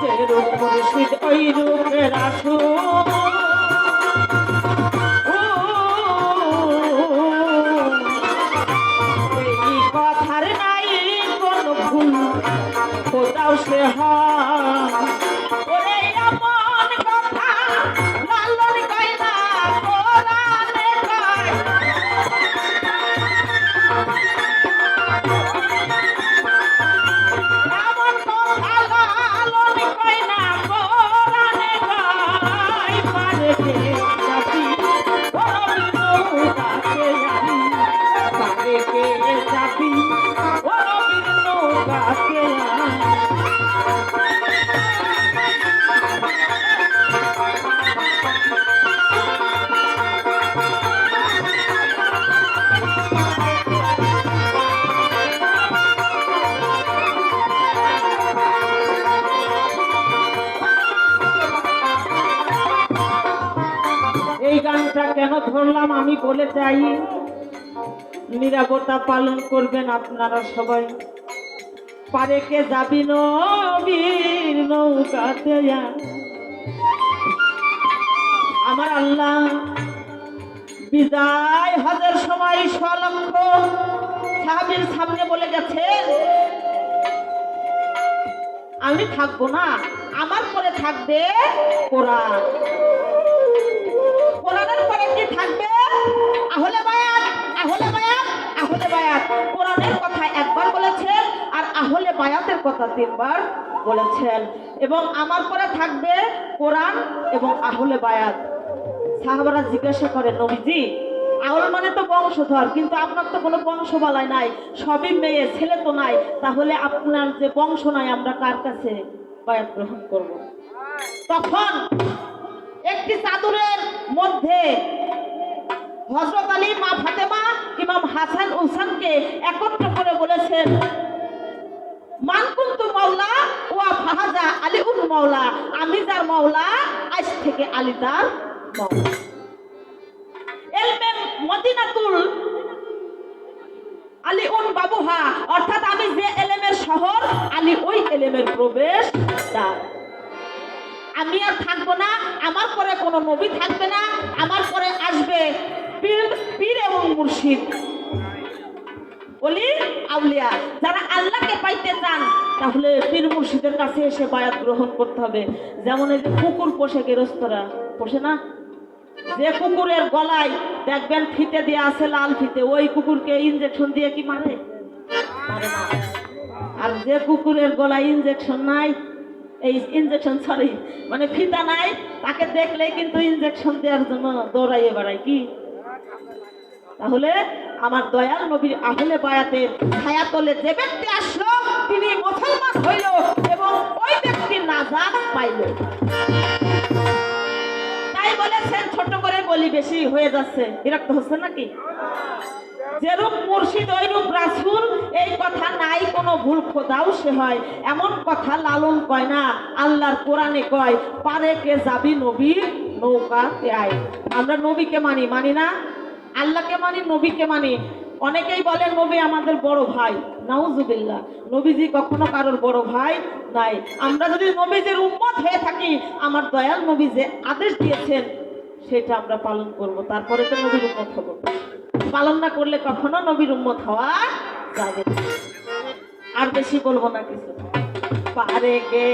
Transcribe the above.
যেরূপ মুর্শিদ ওই রূপে রাসূল এই কথার নাই কোন ভুল কোথাও সে হয় ওরে এমন কথা লালন কয় না কোরআনে কয় এমন কথা লালন কয় না কোরআনে কয় পারে কে জাতি ওরবি নৌকাকে আনি পারে কে জাতি ওরবি নৌকাকে আনি এই গানটা কেন ধরলাম আমি বলে চাই নিরাপত্তা পালন করবেন আপনারা সবাই পারে কে যাবি নবীর নৌকাতে আমার আল্লাহ বিদায় হজের সময় স্বলক্ষ সাহাবীর সামনে বলে গেছে আমি থাকবো না আমার পরে থাকবে কোরআন কোরআনের পরে কি থাকবে আহলে বায়াত আহলে বায়াত আহলে বায়াত কোরআনের কথা একবার বলেছেন আর আহলে বায়াতের কথা তিনবার বলেছেন এবং আমার পরে থাকবে কোরআন এবং আহলে বায়াত সাহাবারা জিজ্ঞাসা করেন নবীজি আউল মানে তো বংশধর কিন্তু আপনার তো কোনো বংশবালাই নাই সবই মেয়ে ছেলে তো নাই তাহলে আপনার যে বংশ নাই আমরা কার কাছে বায়াত গ্রহণ করব তখন একটি চাদরের মধ্যে হযরত আলী মা ফাতেমা ইমাম হাসান হুসাইনকে একত্র করে বলেছেন মান কুনতু মাওলা ওয়া ফাহাজা আলী উল মাওলা আমি যার মাওলা আজ থেকে আলী তার মাওলা এলমে মদিনাতুল আলী উন বাবুহা অর্থাৎ আমি যে এলেমের শহর আলী ওই এলেমের প্রবেশদ্বার আমি আর থাকবো না আমার পরে কোনো নবী থাকবে না আমার পরে আসবে পীর এবং মুর্শিদ ওলি আউলিয়া যারা আল্লাহকে পাইতে চান তাহলে পীর মুর্শিদের কাছে এসে বায়াত গ্রহণ করতে হবে যেমন এই যে কুকুর পোষে গেরস্তরা পোষে না যে কুকুরের গলায় দেখবেন ফিতে দিয়ে আছে লাল ফিতে ওই কুকুরকে ইনজেকশন দিয়ে কি মারে মারে না আর যে কুকুরের গলায় ইনজেকশন নাই এই ইনজেকশন সরি মানে ফিতা নাই তাকে দেখলে কিন্তু ইনজেকশন দেওয়ার জন্য দৌড়াইয়ে বেড়ায় কি তাহলে আমার দয়াল নবীর আহলে বায়াতের ছায়াতলে যে ব্যক্তি আসলো তিনি মুসলমান হইল এবং ওই ব্যক্তি নাজাত পাইল তাই বলেছেন ছোট করে বলি বেশি হয়ে যাচ্ছে বিরক্ত হচ্ছে নাকি যেরূপ মুর্শিদ ওইরূপ রাসূল এই কথা নাই কোনো ভুল খোদাও সে হয় এমন কথা লালন কয় না আল্লাহর কোরআনে কয় পারে কে যাবি নবীর নৌকাতে আয় আমরা নবীকে মানি মানি না আল্লাহকে মানি নবীকে মানি অনেকেই বলেন নবী আমাদের বড় ভাই নাউজুবিল্লাহ নবীজি কখনো কারোর বড় ভাই নাই আমরা যদি নবীজির উম্মত হয়ে থাকি আমার দয়াল নবী যে আদেশ দিয়েছেন সেটা আমরা পালন করব তারপরে তো নবীর উম্মত হব পালন না করলে কখনো নবীর উম্মত হওয়া যাবে আর বেশি বলবো না কিছু পারে কে